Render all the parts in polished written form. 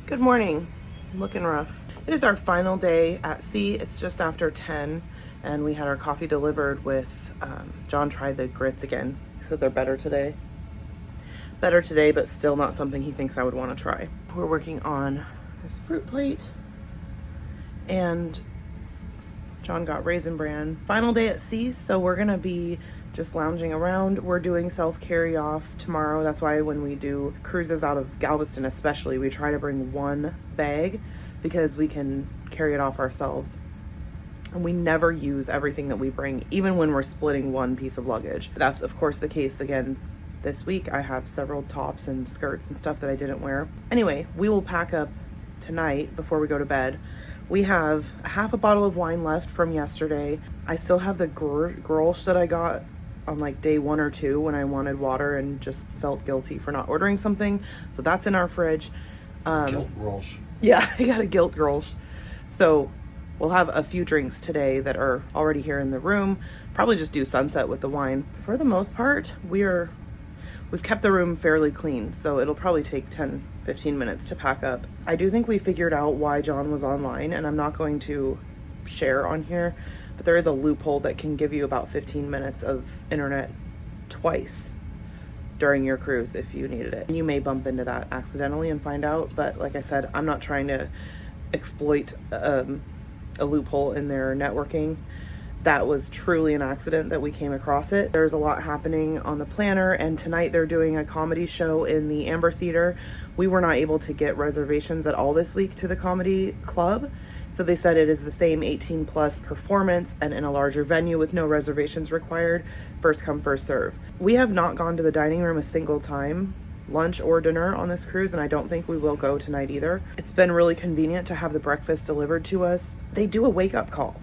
Good morning. Looking rough. It is our final day at sea. It's just after 10 and we had our coffee delivered with, John tried the grits again. He said they're better today. Better today, but still not something he thinks I would want to try. We're working on this fruit plate and John got Raisin Bran. Final day at sea, so we're gonna be just lounging around. We're doing self-carry off tomorrow. That's why when we do cruises out of Galveston especially, we try to bring one bag because we can carry it off ourselves. And we never use everything that we bring, even when we're splitting one piece of luggage. That's of course the case again this week. I have several tops and skirts and stuff that I didn't wear. Anyway, we will pack up tonight before we go to bed. We have half a bottle of wine left from yesterday. I still have the Grolsch that I got on like day 1 or 2 when I wanted water and just felt guilty for not ordering something. So that's in our fridge. Guilt Grolsch. Yeah, I got a guilt Grolsch. So we'll have a few drinks today that are already here in the room. Probably just do sunset with the wine. For the most part, we've kept the room fairly clean, so it'll probably take 10-15 minutes to pack up. I do think we figured out why John was online, and I'm not going to share on here, but there is a loophole that can give you about 15 minutes of internet twice during your cruise if you needed it. You may bump into that accidentally and find out, but like I said, I'm not trying to exploit a loophole in their networking. That was truly an accident that we came across it. There's a lot happening on the planner, and tonight they're doing a comedy show in the Amber Theater. We were not able to get reservations at all this week to the comedy club. So they said it is the same 18 plus performance and in a larger venue with no reservations required. First come, first serve. We have not gone to the dining room a single time, lunch or dinner on this cruise, and I don't think we will go tonight either. It's been really convenient to have the breakfast delivered to us. They do a wake-up call.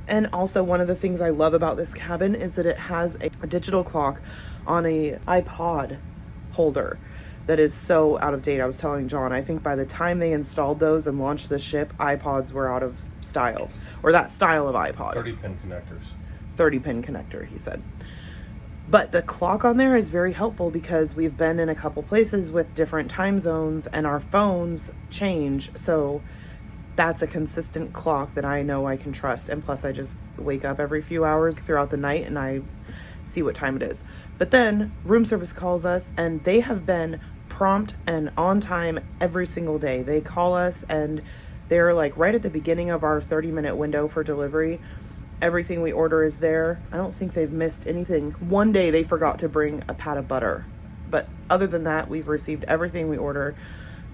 And also one of the things I love about this cabin is that it has a digital clock on a iPod holder that is so out of date. I was telling John, I think by the time they installed those and launched the ship, iPods were out of style, or that style of iPod. 30-pin connectors. 30-pin connector, he said. But the clock on there is very helpful because we've been in a couple places with different time zones and our phones change. So that's a consistent clock that I know I can trust. And plus I just wake up every few hours throughout the night and I see what time it is. But then room service calls us and they have been prompt and on time every single day. They call us and they're like right at the beginning of our 30-minute window for delivery. Everything we order is there. I don't think they've missed anything. One day they forgot to bring a pat of butter. But other than that, we've received everything we order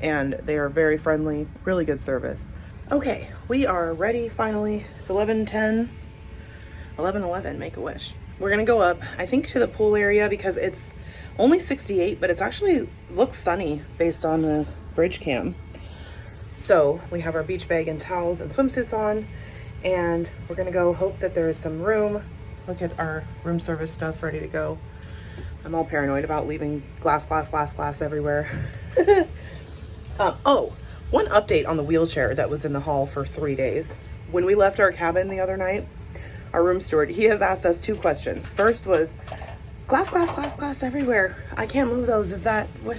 and they are very friendly, really good service. Okay, we are ready finally. It's 11:10, 11:11, make a wish. We're gonna go up, I think, to the pool area because it's only 68, but it's actually looks sunny based on the bridge cam. So we have our beach bag and towels and swimsuits on, and we're gonna go hope that there is some room. Look at our room service stuff ready to go. I'm all paranoid about leaving glass everywhere. One update on the wheelchair that was in the hall for 3 days. When we left our cabin the other night, our room steward, he has asked us 2 questions. First was, glass everywhere. I can't move those. Is that what?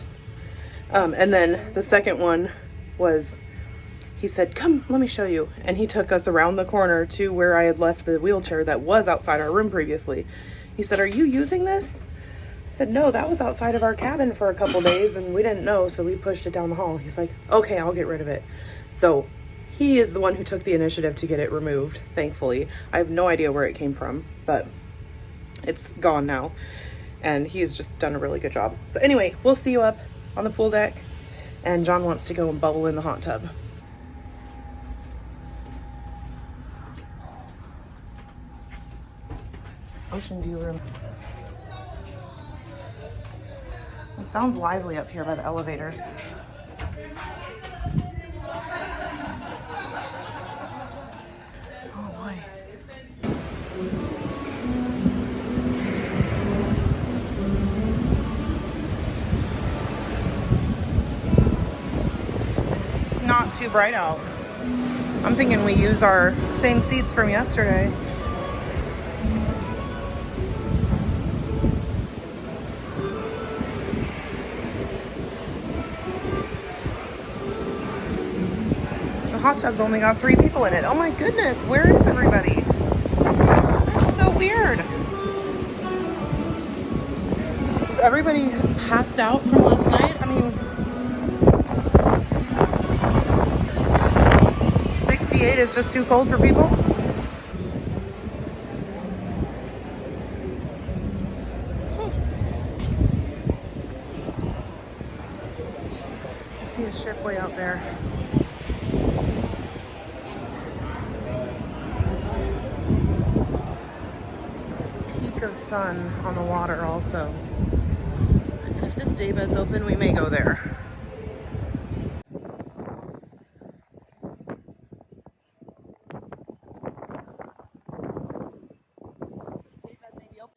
And then the second one was, he said, come, let me show you. And he took us around the corner to where I had left the wheelchair that was outside our room previously. He said, are you using this? I said, no, that was outside of our cabin for a couple days and we didn't know, so we pushed it down the hall. He's like, okay, I'll get rid of it. So he is the one who took the initiative to get it removed, thankfully. I have no idea where it came from, but it's gone now. And he's just done a really good job. So anyway, we'll see you up on the pool deck. And John wants to go and bubble in the hot tub. Ocean view room. It sounds lively up here by the elevators. Oh boy. It's not too bright out. I'm thinking we use our same seats from yesterday. hot tub's only got 3 people in it. Oh my goodness, where is everybody? That's so weird. Is everybody passed out from last night? I mean, 68 is just too cold for people? I see a ship way out there. Peak of sun on the water also. And if this daybed's open, we may go there.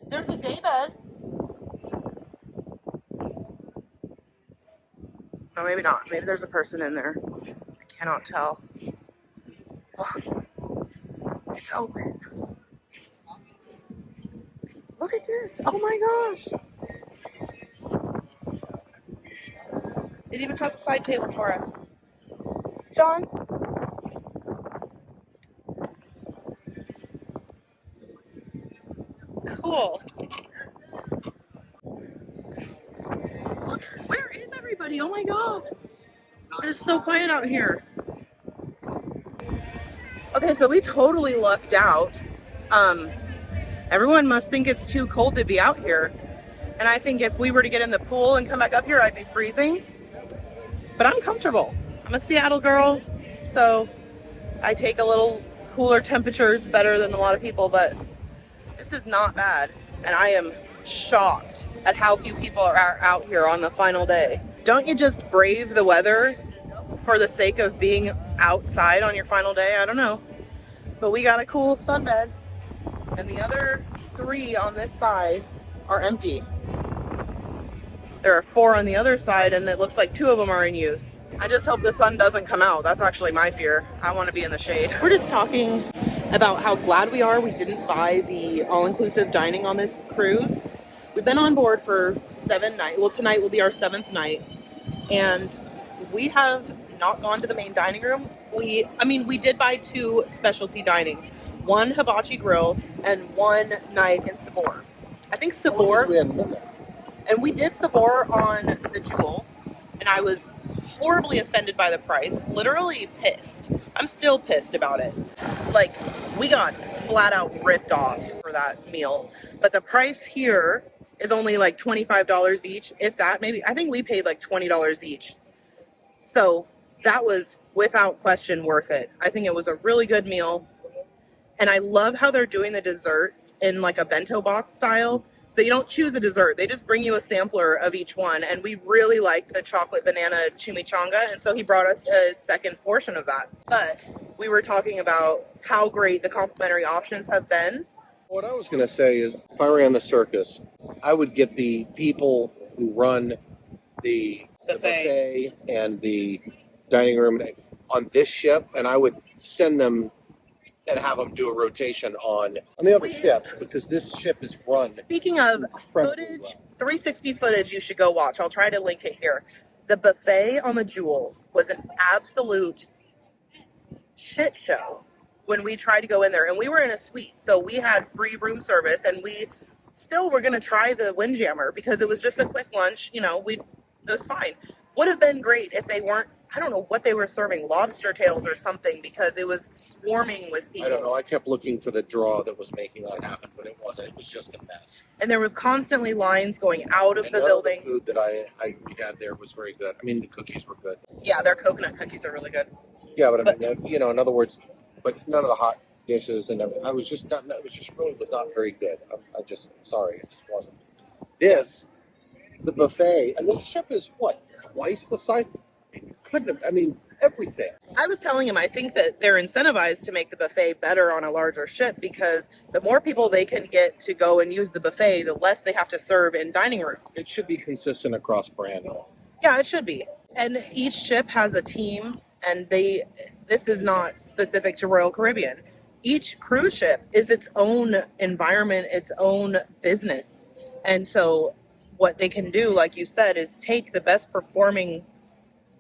There's a daybed. Oh, maybe not. Maybe there's a person in there. I cannot tell. Oh, it's open. Look at this. Oh my gosh. It even has a side table for us. John? Cool. Look, where is everybody? Oh my god. It is so quiet out here. Okay, so we totally lucked out. Everyone must think it's too cold to be out here. And I think if we were to get in the pool and come back up here, I'd be freezing. But I'm comfortable. I'm a Seattle girl, so I take a little cooler temperatures better than a lot of people, but this is not bad. And I am shocked at how few people are out here on the final day. Don't you just brave the weather for the sake of being outside on your final day? I don't know. But we got a cool sunbed. And the other 3 on this side are empty. There are 4 on the other side, and it looks like 2 of them are in use. I just hope the sun doesn't come out. That's actually my fear. I want to be in the shade. We're just talking about how glad we are we didn't buy the all-inclusive dining on this cruise. We've been on board for 7 nights. Well, tonight will be our 7th night. And we have not gone to the main dining room. We did buy 2 specialty dinings. 1 hibachi grill and 1 night in Sabor. I think Sabor. We hadn't been there. And we did Sabor on the Jewel, and I was horribly offended by the price. Literally pissed. I'm still pissed about it. Like, we got flat out ripped off for that meal. But the price here is only like $25 each, if that. Maybe, I think we paid like $20 each. So that was without question worth it. I think it was a really good meal. And I love how they're doing the desserts in like a bento box style. So you don't choose a dessert. They just bring you a sampler of each one. And we really liked the chocolate banana chimichanga. And so he brought us a second portion of that. But we were talking about how great the complimentary options have been. What I was going to say is, if I ran the circus, I would get the people who run the buffet and the dining room on this ship, and I would send them and have them do a rotation on the other ships, because this ship is run. Speaking of footage, 360 footage you should go watch. I'll try to link it here. The buffet on the Jewel was an absolute shit show when we tried to go in there. And we were in a suite, so we had free room service, and we still were going to try the Windjammer because it was just a quick lunch. You know, it was fine. Would have been great if they weren't, I don't know what they were serving, lobster tails or something, because it was swarming with people. I don't know. I kept looking for the draw that was making that happen, but it wasn't. It was just a mess. And there was constantly lines going out of the building. The food that I had there was very good. I mean, the cookies were good. Yeah, their coconut cookies are really good. Yeah, but I mean, you know, in other words, but none of the hot dishes and everything. It was just really was not very good. I'm sorry, it just wasn't. This, the buffet, and this ship is what, twice the size? Everything. I was telling him I think that they're incentivized to make the buffet better on a larger ship, because the more people they can get to go and use the buffet, the less they have to serve in dining rooms. It should be consistent across brand. Yeah, it should be. And each ship has a team, and this is not specific to Royal Caribbean. Each cruise ship is its own environment, its own business. And so what they can do, like you said, is take the best performing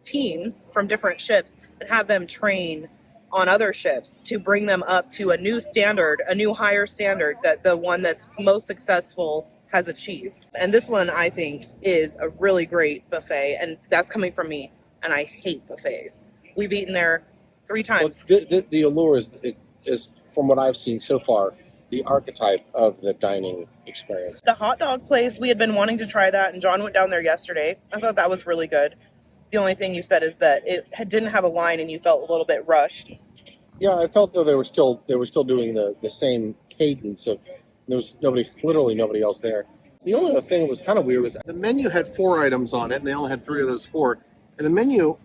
teams from different ships and have them train on other ships to bring them up to a new standard, a new higher standard that the one that's most successful has achieved. And this one, I think, is a really great buffet, and that's coming from me, and I hate buffets. We've eaten there 3 times. Well, the Allure is, from what I've seen so far, the archetype of the dining experience. The hot dog place, we had been wanting to try that, and John went down there yesterday. I thought that was really good. The only thing you said is that it didn't have a line and you felt a little bit rushed. Yeah, I felt that they were still doing the same cadence of there was literally nobody else there. The only other thing that was kind of weird was the menu had 4 items on it, and they only had 3 of those 4. And the menu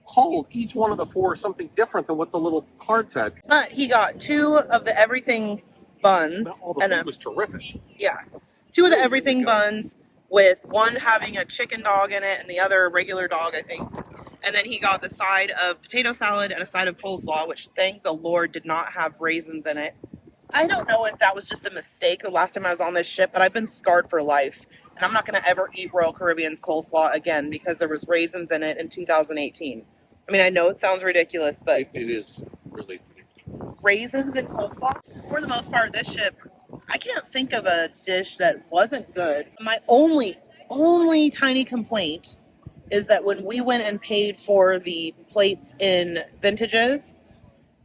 called each one of the 4 something different than what the little cards had. But he got 2 of the everything buns. All the food was terrific. Yeah, 2 of the everything buns, with one having a chicken dog in it and the other a regular dog, I think. And then he got the side of potato salad and a side of coleslaw, which, thank the Lord, did not have raisins in it. I don't know if that was just a mistake the last time I was on this ship, but I've been scarred for life. And I'm not going to ever eat Royal Caribbean's coleslaw again because there was raisins in it in 2018. I mean, I know it sounds ridiculous, but It is really ridiculous. Raisins in coleslaw? For the most part, this ship, I can't think of a dish that wasn't good. My only tiny complaint is that when we went and paid for the plates in Vintages,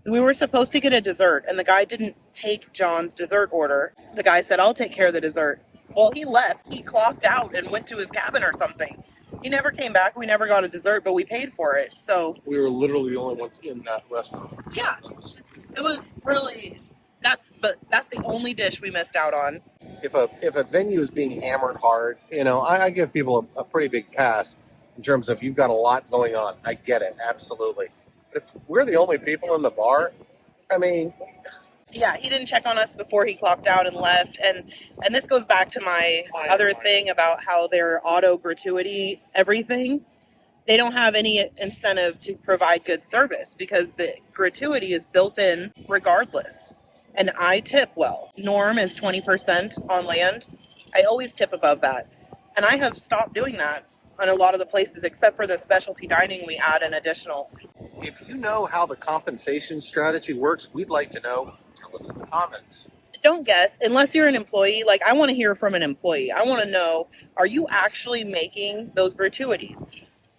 we were supposed to get a dessert, and the guy didn't take John's dessert order. The guy said, I'll take care of the dessert. Well, he left. He clocked out and went to his cabin or something. He never came back. We never got a dessert, but we paid for it. So we were literally the only ones in that restaurant. Yeah, it was really, that's the only dish we missed out on. If a venue is being hammered hard, I give people a pretty big pass in terms of you've got a lot going on. I get it, absolutely. But if we're the only people in the bar, I mean, yeah, he didn't check on us before he clocked out and left. And this goes back to my other thing about how they're auto gratuity everything. They don't have any incentive to provide good service because the gratuity is built in regardless. And I tip well. Norm is 20% on land. I always tip above that. And I have stopped doing that on a lot of the places, except for the specialty dining, we add an additional. If you know how the compensation strategy works, we'd like to know. Tell us in the comments. Don't guess, unless you're an employee. Like, I want to hear from an employee. I want to know, are you actually making those gratuities?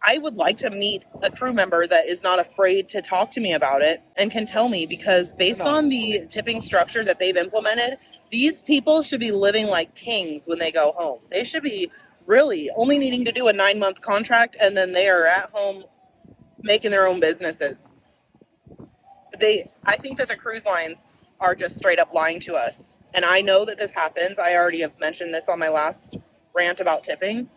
I would like to meet a crew member that is not afraid to talk to me about it and can tell me, because based on the tipping structure that they've implemented, these people should be living like kings when they go home. They should be really only needing to do a 9-month contract, and then they are at home making their own businesses. I think that the cruise lines are just straight up lying to us. And I know that this happens. I already have mentioned this on my last rant about tipping.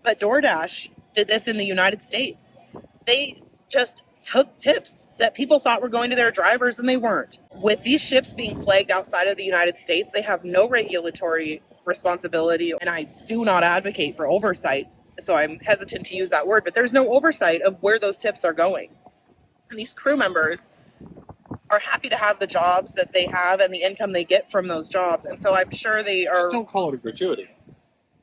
But DoorDash did this in the United States. They just took tips that people thought were going to their drivers, and they weren't. With these ships being flagged outside of the United States, they have no regulatory responsibility, and I do not advocate for oversight, so I'm hesitant to use that word, but there's no oversight of where those tips are going. And these crew members are happy to have the jobs that they have and the income they get from those jobs, and so I'm sure they are... Just don't call it a gratuity.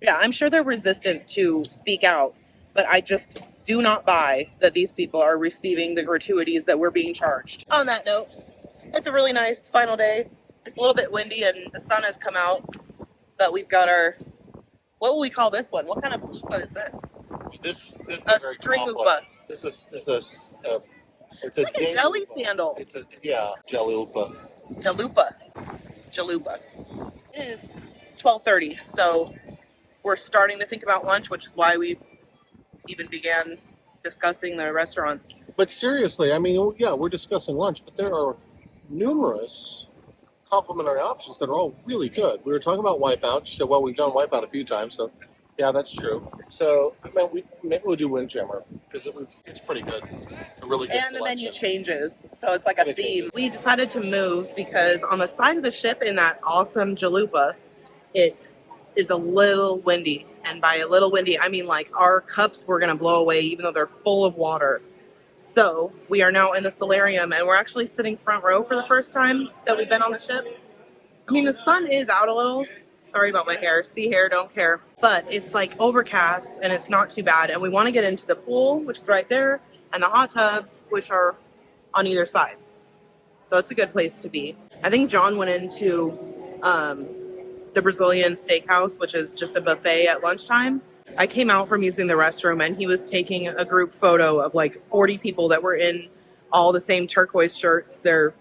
Yeah, I'm sure they're resistant to speak out, but I just do not buy that these people are receiving the gratuities that we're being charged. On that note, it's a really nice final day. It's a little bit windy and the sun has come out, but we've got our, what will we call this one? What kind of lupa is this? This is A very string complex. lupa. It's Like a jelly sandal. Jalupa. Jalupa. It is 12:30, so we're starting to think about lunch, which is why we even began discussing the restaurants. But seriously, I mean, yeah, we're discussing lunch, but there are numerous complimentary options that are all really good. We were talking about Wipeout. You said, well, we've done Wipeout a few times, so yeah, that's true. So I mean, maybe we'll do Windjammer because it's pretty good. A really good And selection. the menu changes, so it's like a theme. We decided to move because on the side of the ship in that awesome Jalupa, it is a little windy. And by a little windy, I mean like our cups were going to blow away even though they're full of water. So we are now in the solarium, and we're actually sitting front row for the first time that we've been on the ship. I mean, the sun is out a little. Sorry about my hair. See hair, don't care. But it's like overcast, and it's not too bad. And we want to get into the pool, which is right there, and the hot tubs, which are on either side. So it's a good place to be. I think John went into the Brazilian steakhouse, which is just a buffet at lunchtime. I came out from using the restroom and he was taking a group photo of like 40 people that were in all the same turquoise shirts. They're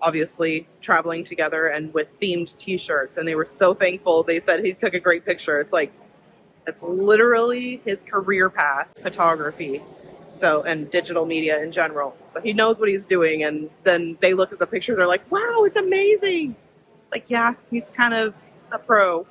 obviously traveling together and with themed t-shirts, and they were so thankful. They said he took a great picture. It's like, it's literally his career path, photography. So, and digital media in general. So he knows what he's doing. And then they look at the picture, they're like, wow, it's amazing. Like, yeah, he's kind of a pro.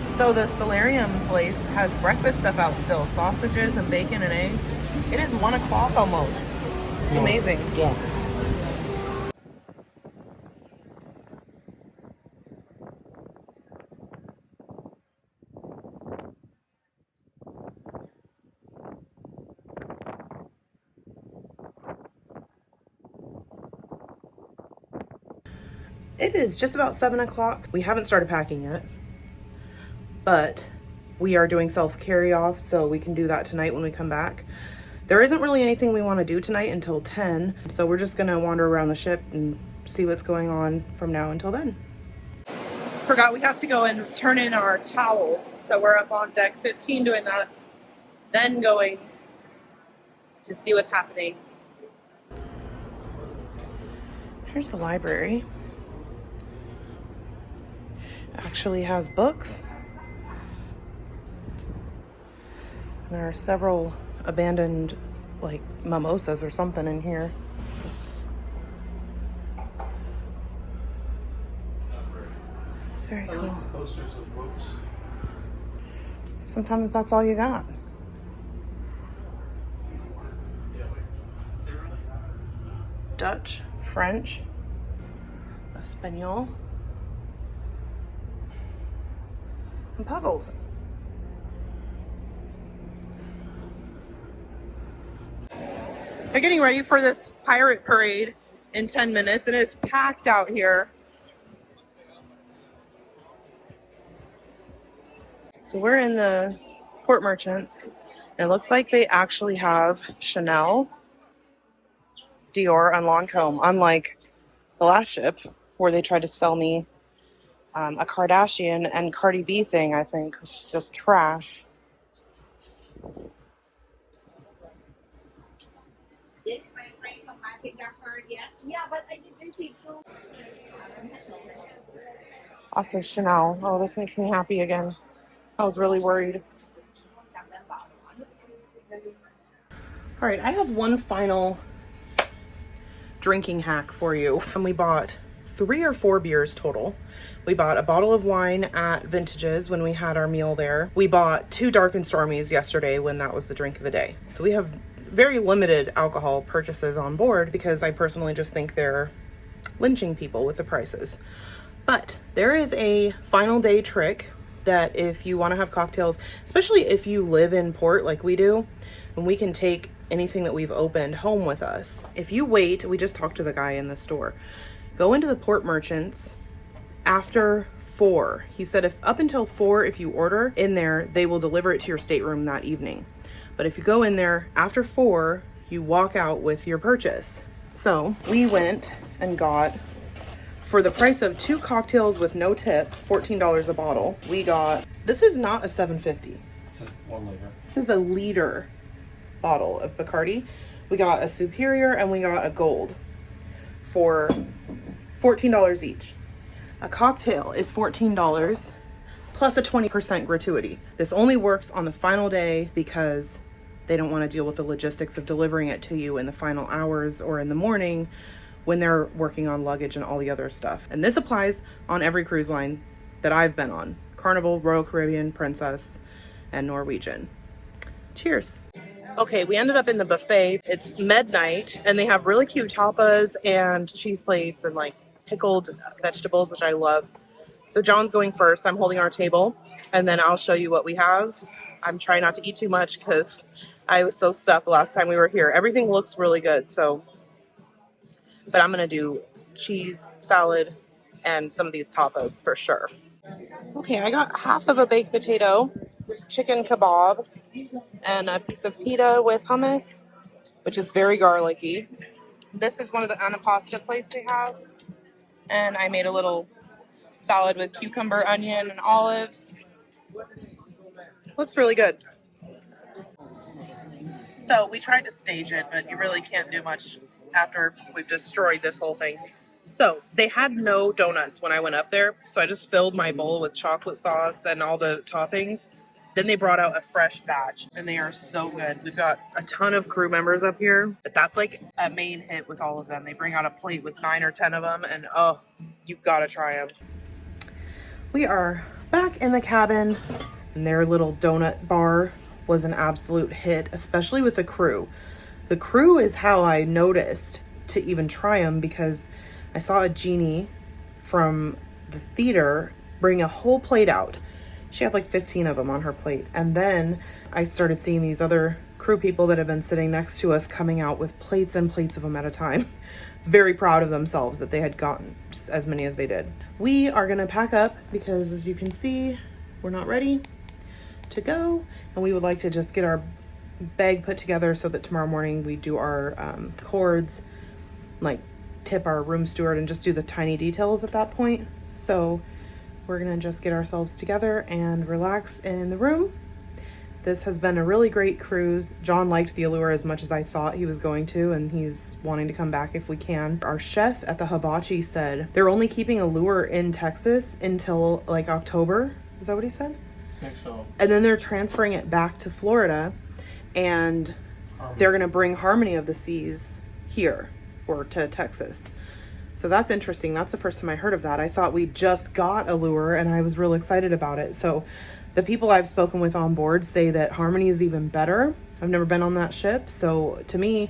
So the solarium place has breakfast stuff out still, sausages and bacon and eggs. It is 1 o'clock almost. It's amazing. Yeah. It is just about 7 o'clock. We haven't started packing yet, but we are doing self-carry off, so we can do that tonight when we come back. There isn't really anything we want to do tonight until 10, so we're just gonna wander around the ship and see what's going on from now until then. Forgot we have to go and turn in our towels, so we're up on deck 15 doing that, then going to see what's happening. Here's the library. Actually has books. There are several abandoned like mimosas or something in here. It's very cool. Sometimes that's all you got. Dutch, French, Espanol, and puzzles. They're getting ready for this pirate parade in 10 minutes, and it's packed out here. So we're in the port merchants. It looks like they actually have Chanel, Dior, and Lancome, unlike the last ship where they tried to sell me a Kardashian and Cardi B thing, I think, which is just trash. Yes, my friend come back and got her yet. Yeah, but I didn't receive two. Also Chanel. Oh, this makes me happy again. I was really worried. All right, I have one final drinking hack for you. And we bought 3 or 4 beers total. We bought a bottle of wine at Vintages when we had our meal there. We bought 2 Dark and Stormies yesterday when that was the drink of the day. So we have very limited alcohol purchases on board because I personally just think they're lynching people with the prices. But there is a final day trick that if you want to have cocktails, especially if you live in port like we do, and we can take anything that we've opened home with us. If you wait, we just talked to the guy in the store, go into the port merchants after 4. He said if up until 4, if you order in there, they will deliver it to your stateroom that evening. But if you go in there after 4, you walk out with your purchase. So we went and got, for the price of 2 cocktails with no tip, $14 a bottle, we got, this is not a 750. It's a 1 liter. This is a liter bottle of Bacardi. We got a Superior and we got a Gold for $14 each. A cocktail is $14 plus a 20% gratuity. This only works on the final day because they don't want to deal with the logistics of delivering it to you in the final hours or in the morning when they're working on luggage and all the other stuff. And this applies on every cruise line that I've been on. Carnival, Royal Caribbean, Princess, and Norwegian. Cheers. Okay, we ended up in the buffet. It's midnight, and they have really cute tapas and cheese plates and like pickled vegetables, which I love. So John's going first. I'm holding our table, and then I'll show you what we have. I'm trying not to eat too much because I was so stuffed last time we were here. Everything looks really good, so but I'm gonna do cheese salad and some of these tapas for sure. Okay, I got half of a baked potato, this chicken kebab, and a piece of pita with hummus, which is very garlicky. This is one of the anapasta plates they have. And I made a little salad with cucumber, onion, and olives. Looks really good. So we tried to stage it, but you really can't do much after we've destroyed this whole thing. So they had no donuts when I went up there. So I just filled my bowl with chocolate sauce and all the toppings. Then they brought out a fresh batch and they are so good. We've got a ton of crew members up here, but that's like a main hit with all of them. They bring out a plate with 9 or 10 of them and oh, you've got to try them. We are back in the cabin and their little donut bar was an absolute hit, especially with the crew. The crew is how I noticed to even try them because I saw a genie from the theater bring a whole plate out. She had like 15 of them on her plate. And then I started seeing these other crew people that have been sitting next to us coming out with plates and plates of them at a time. Very proud of themselves that they had gotten just as many as they did. We are gonna pack up because as you can see, we're not ready to go. And we would like to just get our bag put together so that tomorrow morning we do our cords, like tip our room steward and just do the tiny details at that point. So we're gonna just get ourselves together and relax in the room. This has been a really great cruise. John liked the Allure as much as I thought he was going to, and he's wanting to come back if we can. Our chef at the hibachi said they're only keeping Allure in Texas until like October. Is that what he said? I think so. And then they're transferring it back to Florida, and they're gonna bring Harmony of the Seas here or to Texas. So that's interesting. That's the first time I heard of that. I thought we just got Allure and I was real excited about it. So the people I've spoken with on board say that Harmony is even better. I've never been on that ship. So to me,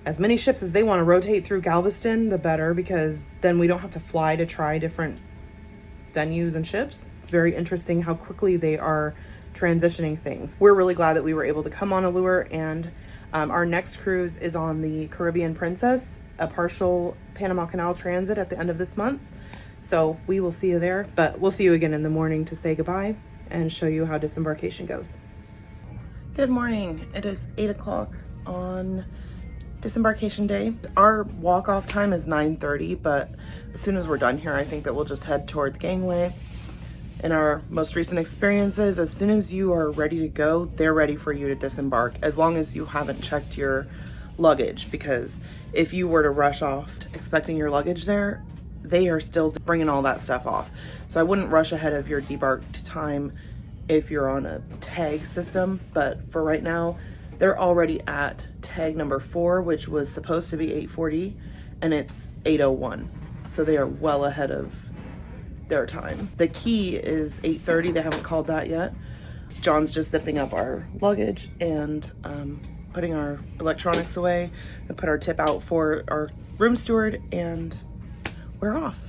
as many ships as they want to rotate through Galveston, the better, because then we don't have to fly to try different venues and ships. It's very interesting how quickly they are transitioning things. We're really glad that we were able to come on Allure, and our next cruise is on the Caribbean Princess, a partial Panama Canal transit at the end of this month. So we will see you there, but we'll see you again in the morning to say goodbye and show you how disembarkation goes. Good morning. It is 8 o'clock on disembarkation day. Our walk-off time is 9:30, but as soon as we're done here, I think that we'll just head toward the gangway. In our most recent experiences, as soon as you are ready to go, they're ready for you to disembark, as long as you haven't checked your luggage, because if you were to rush off expecting your luggage there, they are still bringing all that stuff off. So I wouldn't rush ahead of your debarked time if you're on a tag system, but for right now, they're already at tag number 4, which was supposed to be 8:40, and it's 8:01. So they are well ahead of their time. The key is 8:30. They haven't called that yet. John's just zipping up our luggage and putting our electronics away and put our tip out for our room steward, and we're off.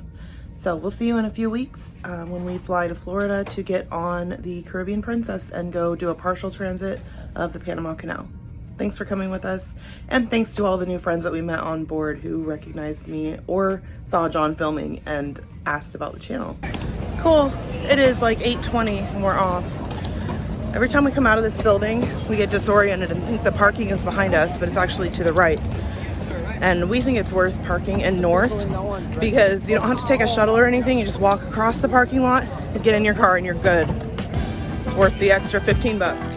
So we'll see you in a few weeks when we fly to Florida to get on the Caribbean Princess and go do a partial transit of the Panama Canal. Thanks for coming with us, and thanks to all the new friends that we met on board who recognized me or saw John filming and asked about the channel. Cool. It is like 8:20 and we're off. Every time we come out of this building, we get disoriented and think the parking is behind us, but it's actually to the right. And we think it's worth parking in North because you don't have to take a shuttle or anything. You just walk across the parking lot and get in your car and you're good. It's worth the extra $15.